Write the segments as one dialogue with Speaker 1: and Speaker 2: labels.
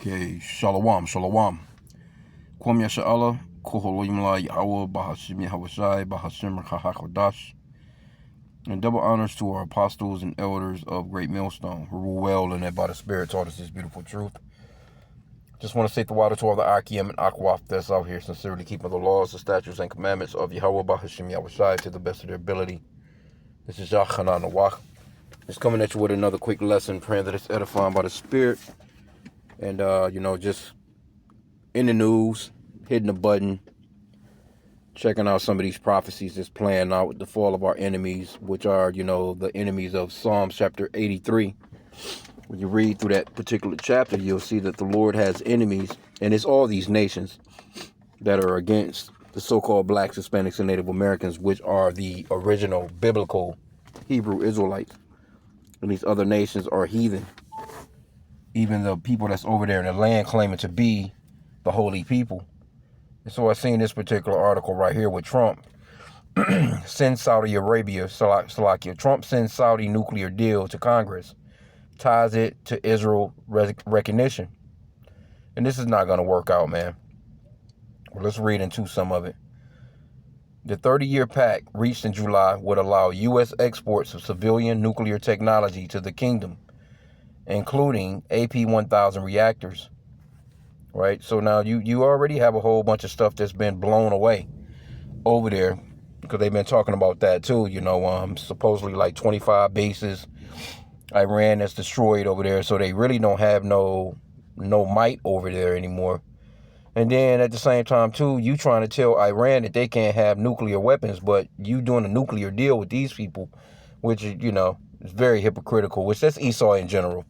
Speaker 1: Okay, Shalom, Shalom. Kwam Yasha'Allah, Koholoimla Yahweh, Bahashim Yahweh Bahashim Chahakodash. And double honors to our apostles and elders of Great Millstone, who rule well and that by the Spirit taught us this beautiful truth. Just want to say the water to all the H.I.M and Akwaf that's out here sincerely keeping the laws, the statutes, and commandments of Yahweh, Bahashim Yahweh to the best of their ability. This is Yachanan Nawach. Just coming at you with another quick lesson, praying that it's edifying by the Spirit. And, just in the news, hitting the button, checking out some of these prophecies that's playing out with the fall of our enemies, which are, the enemies of Psalms chapter 83. When you read through that particular chapter, you'll see that the Lord has enemies, and it's all these nations that are against the so-called blacks, Hispanics, and Native Americans, which are the original biblical Hebrew Israelites. And these other nations are heathen. Even the people that's over there in the land claiming to be the holy people. And so I seen this particular article right here with Trump. Sends Saudi Arabia, Salakia. Trump sends Saudi nuclear deal to Congress. Ties it to Israel recognition. And this is not going to work out, man. Well, let's read into some of it. The 30-year pact reached in July would allow U.S. exports of civilian nuclear technology to the kingdom, including AP-1000 reactors, right? So now you already have a whole bunch of stuff that's been blown away over there, because they've been talking about that too, supposedly like 25 bases Iran has destroyed over there, so they really don't have no might over there anymore. And then at the same time too, you trying to tell Iran that they can't have nuclear weapons, but you doing a nuclear deal with these people, which is, is very hypocritical, which that's Esau in general.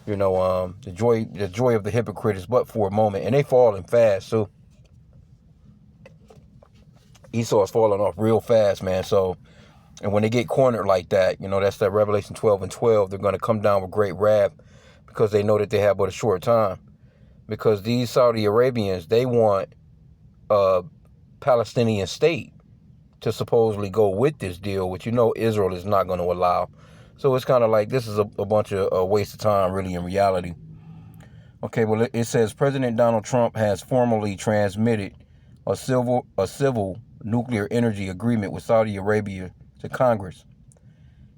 Speaker 1: The joy of the hypocrite is but for a moment, and they falling fast. So Esau is falling off real fast, man. So, and when they get cornered like that, that's that Revelation 12:12. They're going to come down with great wrath because they know that they have but a short time. Because these Saudi Arabians, they want a Palestinian state to supposedly go with this deal, which Israel is not going to allow. So it's kind of like this is a bunch of a waste of time, really, in reality. Okay, well, it says President Donald Trump has formally transmitted a civil nuclear energy agreement with Saudi Arabia to Congress,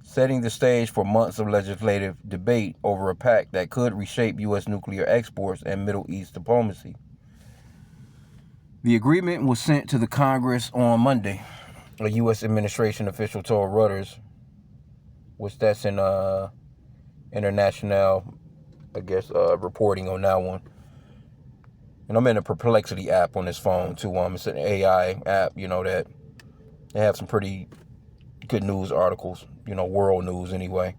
Speaker 1: setting the stage for months of legislative debate over a pact that could reshape U.S. nuclear exports and Middle East diplomacy. The agreement was sent to the Congress on Monday, a U.S. administration official told Reuters, which that's in international, reporting on that one. And I'm in a Perplexity app on this phone too. It's an AI app, that they have some pretty good news articles, world news anyway.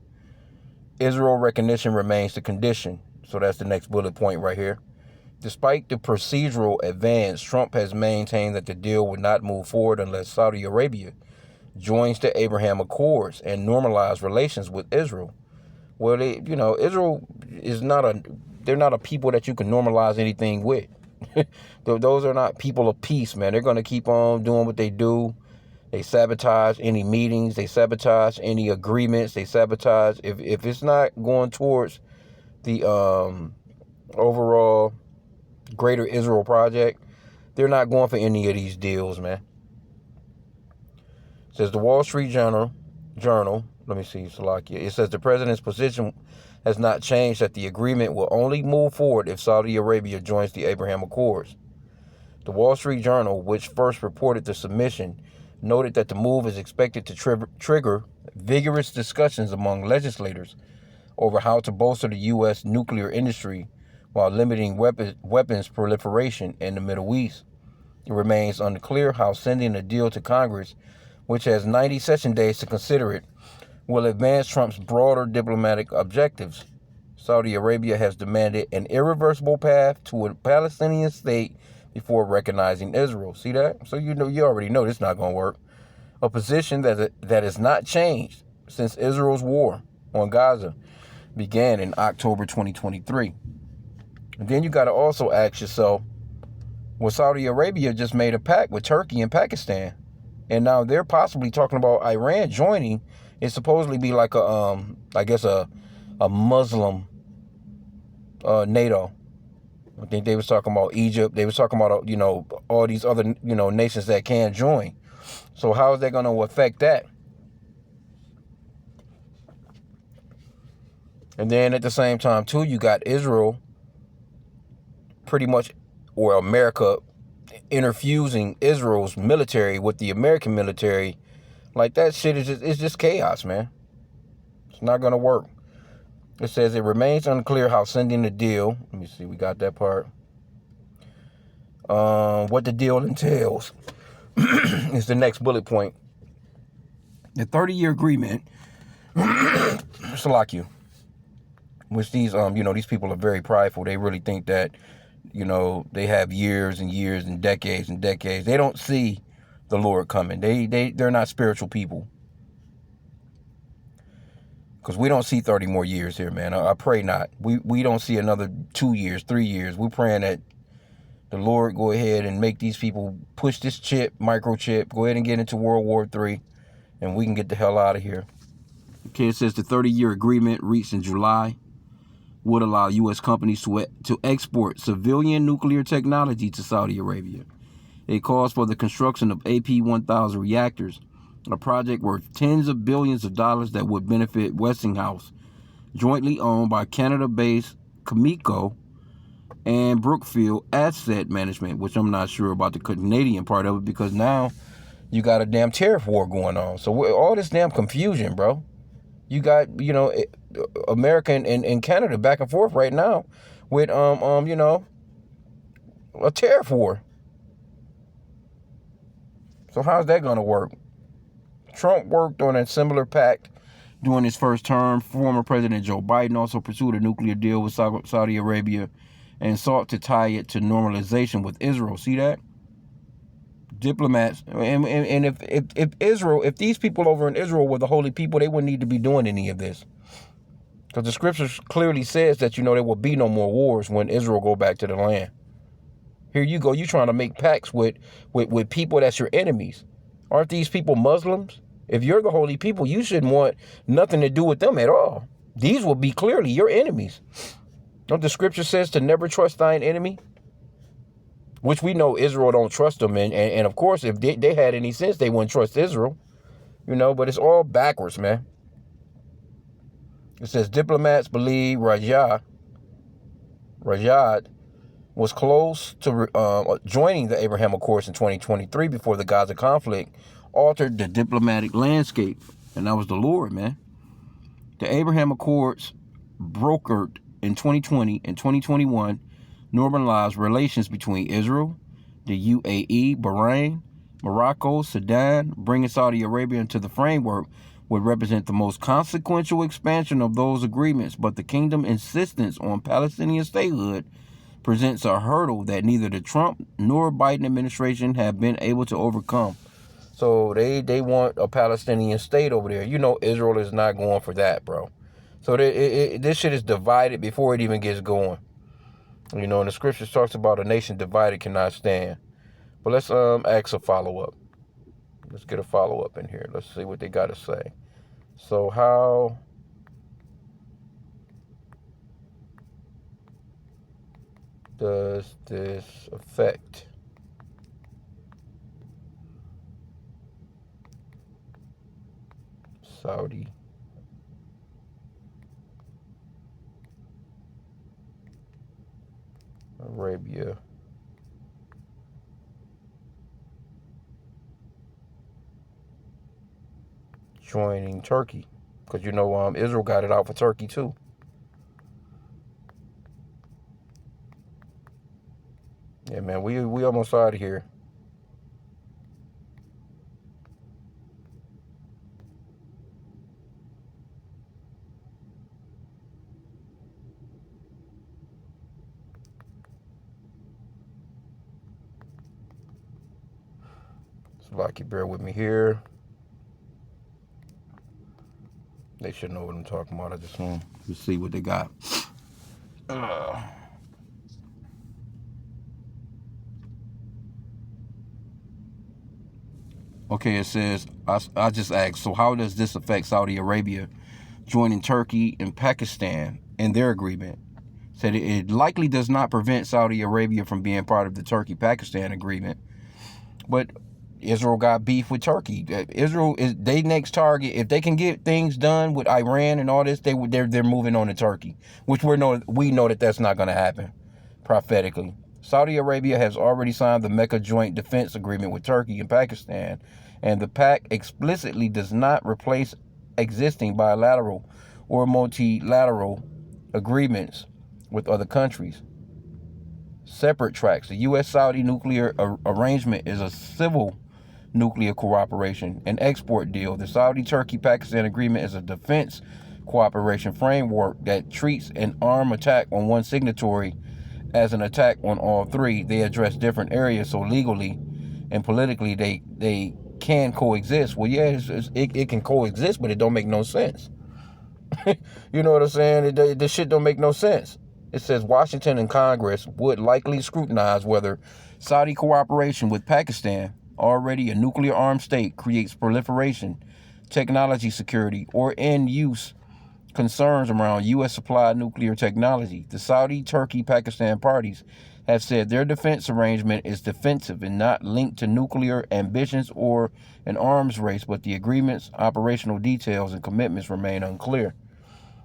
Speaker 1: Israel recognition remains the condition. So that's the next bullet point right here. Despite the procedural advance, Trump has maintained that the deal would not move forward unless Saudi Arabia joins the Abraham Accords and normalize relations with Israel. Well, Israel is they're not a people that you can normalize anything with. Those are not people of peace, man. They're going to keep on doing what they do. They sabotage any meetings. They sabotage any agreements. They sabotage. If it's not going towards the overall Greater Israel Project, they're not going for any of these deals, man. It says the Wall Street Journal, let me see, Salakia. It says the president's position has not changed, that the agreement will only move forward if Saudi Arabia joins the Abraham Accords. The Wall Street Journal, which first reported the submission, noted that the move is expected to trigger vigorous discussions among legislators over how to bolster the U.S. nuclear industry while limiting weapons proliferation in the Middle East. It remains unclear how sending a deal to Congress, which has 90 session days to consider it, will advance Trump's broader diplomatic objectives. Saudi Arabia has demanded an irreversible path to a Palestinian state before recognizing Israel. See that? So you already know this is not going to work. A position that has not changed since Israel's war on Gaza began in October 2023. And then you got to also ask yourself, well, Saudi Arabia just made a pact with Turkey and Pakistan, and now they're possibly talking about Iran joining. It's supposedly be like a Muslim NATO. I think they was talking about Egypt. They was talking about, all these other, nations that can't join. So how is that going to affect that? And then at the same time, too, you got Israel pretty much, or America, interfusing Israel's military with the American military. Like, that shit is just chaos, man. It's not going to work. It says it remains unclear how sending the deal, let me see, we got that part. What the deal entails is the next bullet point. The 30-year agreement, Salakia, which these people are very prideful. They really think that, they have years and years and decades and decades. They don't see the Lord coming. They're not spiritual people. Because we don't see 30 more years here, man. I pray not. We don't see another 2 years, 3 years. We're praying that the Lord go ahead and make these people push this microchip, go ahead and get into World War III, and we can get the hell out of here. Okay, it says the 30-year agreement reached in July would allow U.S. companies to export civilian nuclear technology to Saudi Arabia. It calls for the construction of AP-1000 reactors, a project worth tens of billions of dollars that would benefit Westinghouse, jointly owned by Canada-based Cameco and Brookfield Asset Management, which I'm not sure about the Canadian part of it, because now you got a damn tariff war going on. So all this damn confusion, bro. You got, America and Canada back and forth right now with, a tariff war. So how's that going to work? Trump worked on a similar pact during his first term. Former President Joe Biden also pursued a nuclear deal with Saudi Arabia and sought to tie it to normalization with Israel. See that? Diplomats, and if these people over in Israel were the holy people, they wouldn't need to be doing any of this. Because the scriptures clearly says that, there will be no more wars when Israel go back to the land. Here you go, you trying to make pacts with people that's your enemies. Aren't these people Muslims? If you're the holy people, you shouldn't want nothing to do with them at all. These will be clearly your enemies. Don't the scripture says to never trust thine enemy? Which we know Israel don't trust them. And of course, if they had any sense, they wouldn't trust Israel. But it's all backwards, man. It says diplomats believe Riyadh was close to joining the Abraham Accords in 2023 before the Gaza conflict altered the diplomatic landscape. And that was the Lord, man. The Abraham Accords, brokered in 2020 and 2021, normalized relations between Israel, the UAE, Bahrain, Morocco, Sudan. Bringing Saudi Arabia into the framework would represent the most consequential expansion of those agreements, but the kingdom's insistence on Palestinian statehood presents a hurdle that neither the Trump nor Biden administration have been able to overcome. So they want a Palestinian state over there. Israel is not going for that, bro. So this shit is divided before it even gets going. And the scriptures talks about a nation divided cannot stand. But let's ask a follow-up. Let's get a follow-up in here. Let's see what they got to say. So how does this affect Saudi Arabia joining Turkey? Because Israel got it out for Turkey too. Yeah, man, we almost out of here. So, like, you bear with me here. They should know what I'm talking about. I just want to see what they got. Okay, it says, I just asked, so how does this affect Saudi Arabia joining Turkey and Pakistan in their agreement? said it likely does not prevent Saudi Arabia from being part of the Turkey-Pakistan agreement. But Israel got beef with Turkey. Israel is their next target. If they can get things done with Iran and all this, they're moving on to Turkey, which we know that that's not going to happen. Prophetically, Saudi Arabia has already signed the Mecca Joint Defense Agreement with Turkey and Pakistan, and the pact explicitly does not replace existing bilateral or multilateral agreements with other countries. Separate tracks. The U.S.-Saudi nuclear arrangement is a civil nuclear cooperation and export deal. The Saudi-Turkey-Pakistan agreement is a defense cooperation framework that treats an armed attack on one signatory as an attack on all three. They address different areas, so legally and politically they can coexist. Well, yeah, it can coexist, but it don't make no sense. You know what I'm saying? This shit don't make no sense. It says Washington and Congress would likely scrutinize whether Saudi cooperation with Pakistan, already a nuclear-armed state, creates proliferation, technology security, or end-use concerns around U.S.-supplied nuclear technology. The Saudi-Turkey-Pakistan parties have said their defense arrangement is defensive and not linked to nuclear ambitions or an arms race, but the agreement's operational details and commitments remain unclear.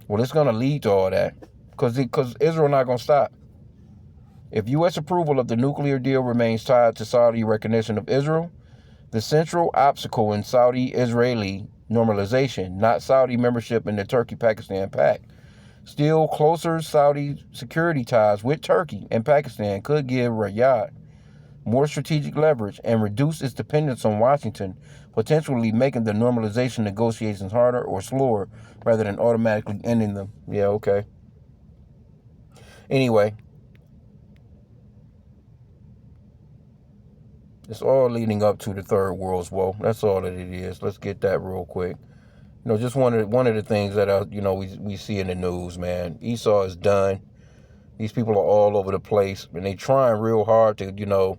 Speaker 1: Well, it's going to lead to all that because Israel not going to stop. If U.S. approval of the nuclear deal remains tied to Saudi recognition of Israel, the central obstacle in Saudi-Israeli normalization, not Saudi membership in the Turkey-Pakistan pact. Still, closer Saudi security ties with Turkey and Pakistan could give Riyadh more strategic leverage and reduce its dependence on Washington, potentially making the normalization negotiations harder or slower rather than automatically ending them. Yeah, okay. Anyway, it's all leading up to the Third World's Woe. That's all that it is. Let's get that real quick. Just one of the things that we see in the news, man. Esau is done. These people are all over the place, and they trying real hard to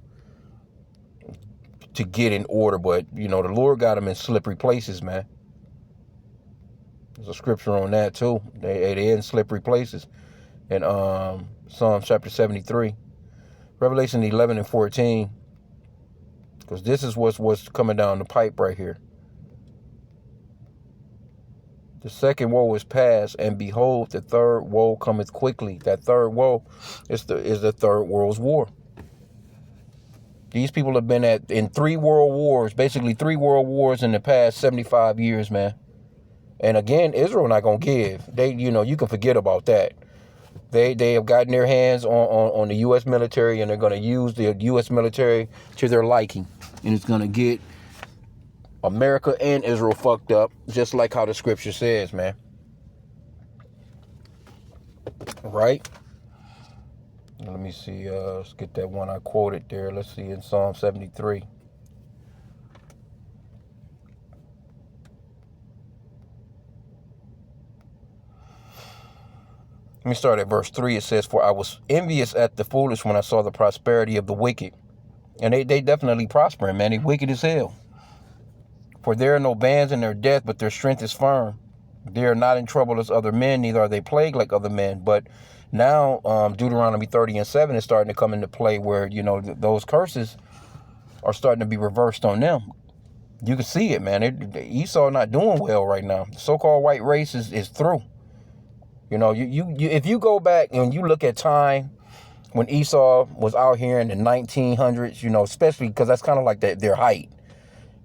Speaker 1: to get in order, but the Lord got them in slippery places, man. There's a scripture on that too. They're in slippery places. In Psalms chapter 73, Revelation 11 and 14. Because this is what's coming down the pipe right here. The second woe is past, and behold, the third woe cometh quickly. That third woe is the Third World's War. These people have been in 3 world wars, basically 3 world wars in the past 75 years, man. And again, Israel not gonna give. You can forget about that. They have gotten their hands on the U.S. military, and they're going to use the U.S. military to their liking. And it's going to get America and Israel fucked up, just like how the scripture says, man. Right? Let me see. Let's get that one I quoted there. Let's see in Psalm 73. Let me start at verse 3. It says, "For I was envious at the foolish when I saw the prosperity of the wicked." And they definitely prospering, man. They wicked as hell. "For there are no bands in their death, but their strength is firm. They are not in trouble as other men, neither are they plagued like other men." But now Deuteronomy 30 and 7 is starting to come into play where, those curses are starting to be reversed on them. You can see it, man. Esau not doing well right now. The so-called white race is through. If you go back and you look at time when Esau was out here in the 1900s, especially because that's kind of like their height.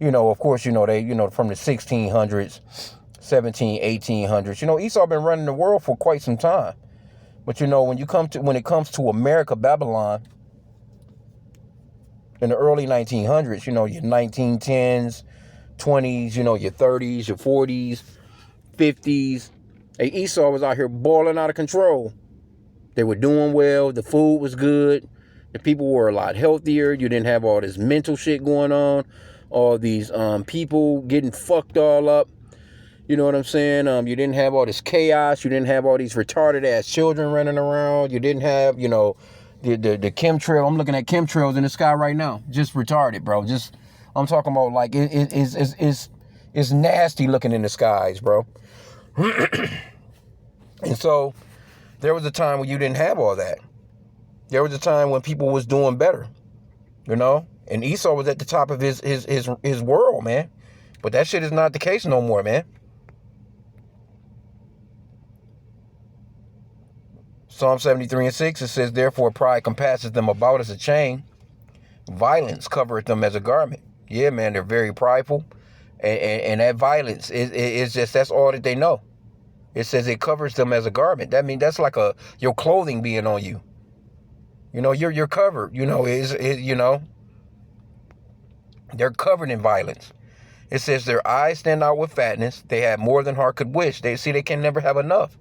Speaker 1: Of course, they, from the 1600s, 1800s, Esau been running the world for quite some time. But, when it comes to America, Babylon, in the early 1900s, your 1910s, 20s, your 30s, your 40s, 50s. Hey, Esau was out here balling out of control. They were doing well. The food was good. The people were a lot healthier. You didn't have all this mental shit going on. All these people getting fucked all up. You know what I'm saying? You didn't have all this chaos. You didn't have all these retarded ass children running around. You didn't have, the chemtrail. I'm looking at chemtrails in the sky right now. Just retarded, bro. I'm talking about like it's nasty looking in the skies, bro. And so, There was a time when you didn't have all that. There was a time when people was doing better, and Esau was at the top of his world, man. But that shit is not the case no more, man. Psalm 73:6, it says, therefore pride compasses them about as a chain. Violence covereth them as a garment. Yeah, man, they're very prideful. And that violence is just, that's all that they know. It says it covers them as a garment. That means that's like your clothing being on you. You're covered. They're covered in violence. It says their eyes stand out with fatness. They have more than heart could wish. They can never have enough.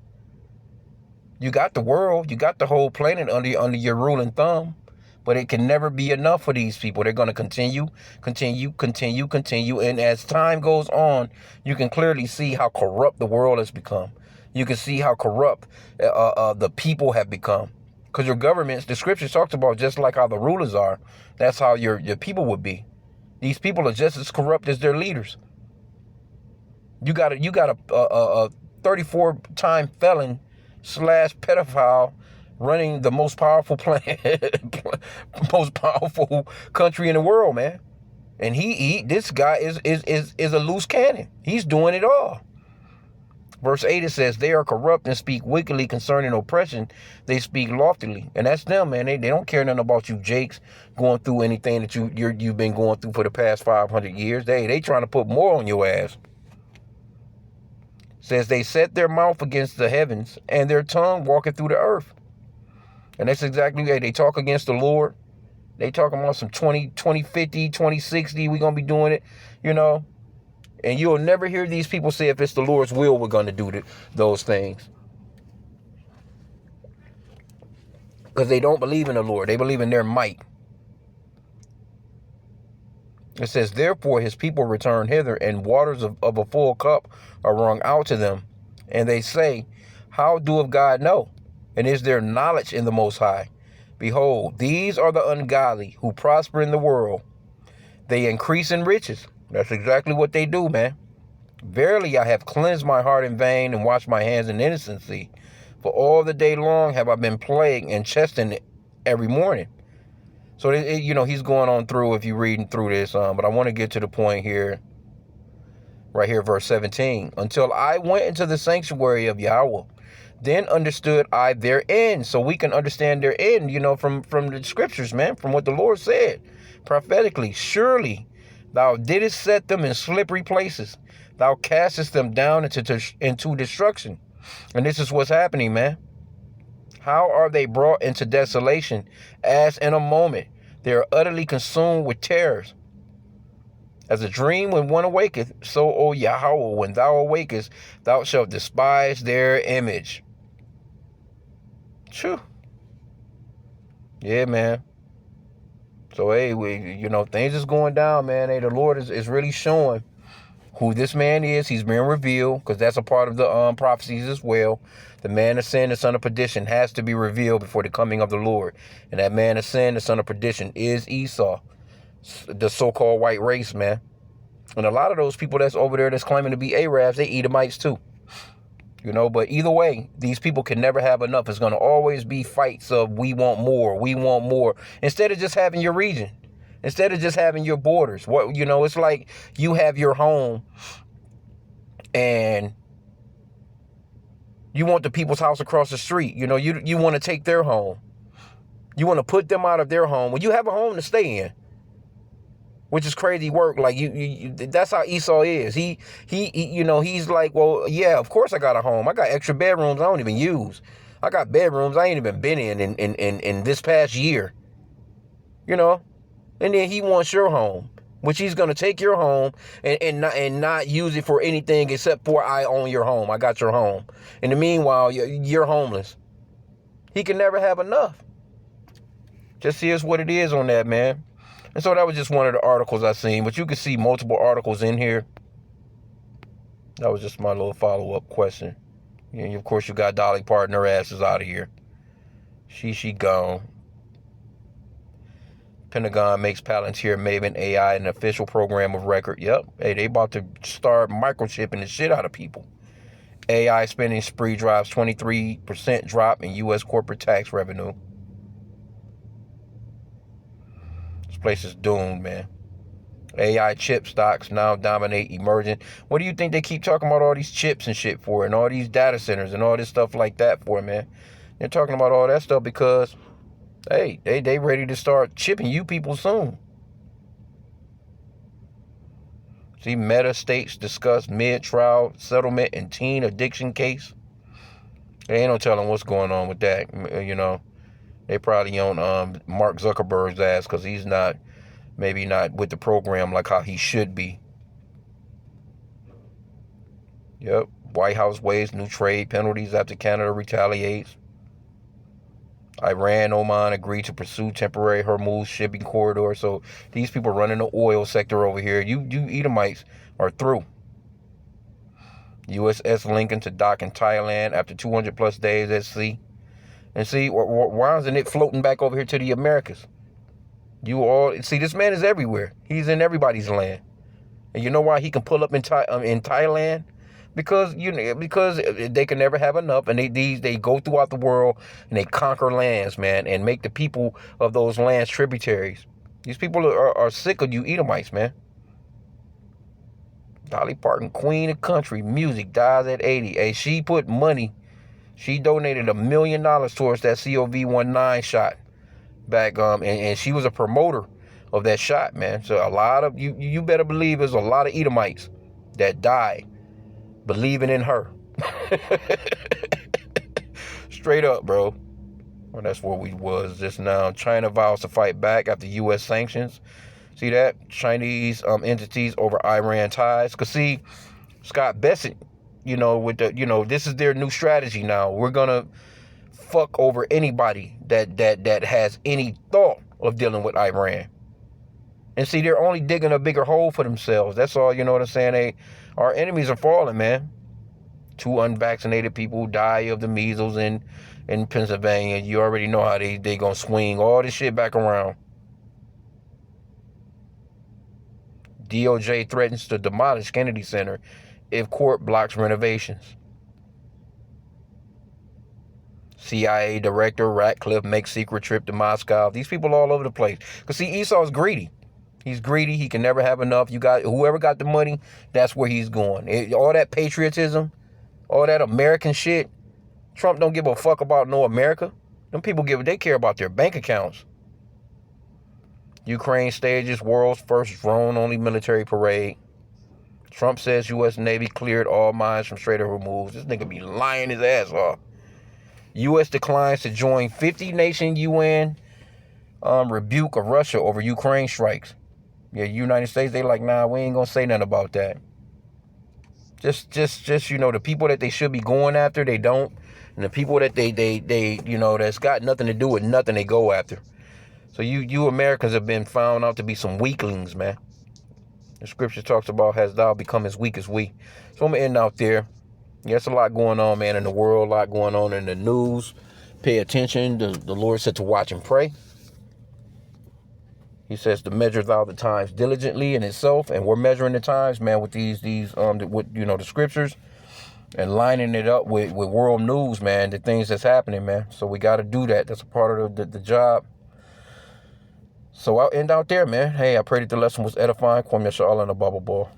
Speaker 1: You got the world, you got the whole planet under your ruling thumb, but it can never be enough for these people. They're going to continue. And as time goes on, you can clearly see how corrupt the world has become. You can see how corrupt the people have become. Because your governments, the scripture talks about just like how the rulers are, that's how your people would be. These people are just as corrupt as their leaders. You got a 34-time felon / pedophile running the most powerful most powerful country in the world, man. And this guy is a loose cannon. He's doing it all. Verse 8, it says, they are corrupt and speak wickedly concerning oppression. They speak loftily. And that's them, man. They don't care nothing about you jakes going through anything that you've been going through for the past 500 years. They trying to put more on your ass. Says they set their mouth against the heavens and their tongue walketh through the earth. And that's exactly right. They talk against the Lord. They talking about some 2050, 2060. We're going to be doing it, And you'll never hear these people say if it's the Lord's will, we're going to do those things. Because they don't believe in the Lord. They believe in their might. It says, therefore his people return hither, and waters of a full cup are wrung out to them. And they say, how doeth God know? And is there knowledge in the Most High? Behold, these are the ungodly who prosper in the world. They increase in riches. That's exactly what they do, man. Verily I have cleansed my heart in vain and washed my hands in innocency. For all the day long have I been plagued and chastened every morning. So, he's going on through, if you're reading through this, but I want to get to the point here, right here, verse 17. Until I went into the sanctuary of Yahweh, then understood I their end. So we can understand their end, from the scriptures, man, from what the Lord said prophetically. Surely thou didst set them in slippery places. Thou castest them down into destruction. And this is what's happening, man. How are they brought into desolation? As in a moment, they are utterly consumed with terrors. As a dream when one awaketh, so, O Yahweh, when thou awakest, thou shalt despise their image. Phew. Yeah, man. So, hey, things is going down, man. Hey, the Lord is really showing who this man is. He's being revealed, because that's a part of the prophecies as well. The man of sin, the son of perdition, has to be revealed before the coming of the Lord. And that man of sin, the son of perdition, is Esau, the so-called white race, man. And a lot of those people that's over there that's claiming to be Arabs, they Edomites too. But either way, these people can never have enough. It's going to always be fights of we want more. Instead of just having your region. Instead of just having your borders. It's like you have your home and you want the people's house across the street. You want to take their home. You want to put them out of their home. Well, you have a home to stay in, which is crazy work. Like that's how Esau is. He's like, well, yeah, of course I got a home. I got extra bedrooms I don't even use. I got bedrooms I ain't even been in this past year. And then he wants your home, which he's going to take your home and not use it for anything except for I own your home. I got your home. In the meanwhile, you're homeless. He can never have enough. Just here's what it is on that, man. And so that was just one of the articles I seen, but you can see multiple articles in here. That was just my little follow-up question. And of course, you got Dolly Parton, her ass is out of here. She gone. Pentagon makes Palantir Maven AI an official program of record. Yep. Hey, they about to start microchipping the shit out of people. AI spending spree drives 23% drop in U.S. corporate tax revenue. This place is doomed, man. AI chip stocks now dominate emerging. What do you think they keep talking about all these chips and shit for, and all these data centers and all this stuff like that for, man? They're talking about all that stuff because, hey, they ready to start chipping you people soon. See, Meta states discuss mid-trial settlement in teen addiction case. They ain't no telling what's going on with that. You know, they probably on Mark Zuckerberg's ass because he's maybe not with the program like how he should be. Yep. White House waives new trade penalties after Canada retaliates. Iran, Oman agreed to pursue temporary Hormuz shipping corridor. So these people running the oil sector over here, you Edomites are through. USS Lincoln to dock in Thailand after 200 plus days at sea. And see, why isn't it floating back over here to the Americas? You all see, this man is everywhere. He's in everybody's land. And you know why he can pull up in Thailand? Because they can never have enough, and they go throughout the world and they conquer lands, man, and make the people of those lands tributaries. These people are sick of you Edomites, man. Dolly Parton, queen of country music, dies at 80. Hey, she put money. She donated $1 million towards that COV-19 shot back, and she was a promoter of that shot, man. So a lot of you better believe there's a lot of Edomites that died believing in her. Straight up, bro. Well, that's where we was just now. China vows to fight back after U.S. sanctions. See that? Chinese entities over Iran ties. Because see, Scott Bessent, with the, this is their new strategy now. We're going to fuck over anybody that has any thought of dealing with Iran. And see, they're only digging a bigger hole for themselves. That's all, you know what I'm saying? Our enemies are falling, man. 2 unvaccinated people die of the measles in Pennsylvania. You already know how they going to swing all this shit back around. DOJ threatens to demolish Kennedy Center if court blocks renovations. CIA director Ratcliffe makes secret trip to Moscow. These people all over the place. Because see, Esau's greedy. He's greedy. He can never have enough. Whoever got the money, that's where he's going. All that patriotism, all that American shit. Trump don't give a fuck about no America. Them people they care about their bank accounts. Ukraine stages world's first drone-only military parade. Trump says U.S. Navy cleared all mines from Strait of Hormuz. This nigga be lying his ass off. U.S. declines to join 50-nation UN rebuke of Russia over Ukraine strikes. Yeah, United States, they like, nah, we ain't gonna say nothing about that. Just the people that they should be going after, they don't. And the people that they that's got nothing to do with nothing, they go after. So you Americans have been found out to be some weaklings, man. The scripture talks about, has thou become as weak as we. So I'm gonna end out there. There's a lot going on, man, in the world, a lot going on in the news. Pay attention. The Lord said to watch and pray. He says to measure thou the times diligently in itself, and we're measuring the times, man, with the scriptures, and lining it up with world news, man, the things that's happening, man. So we got to do that. That's a part of the job. So I'll end out there, man. Hey, I pray that the lesson was edifying. Kwame Yasha Allah and a Bible ball.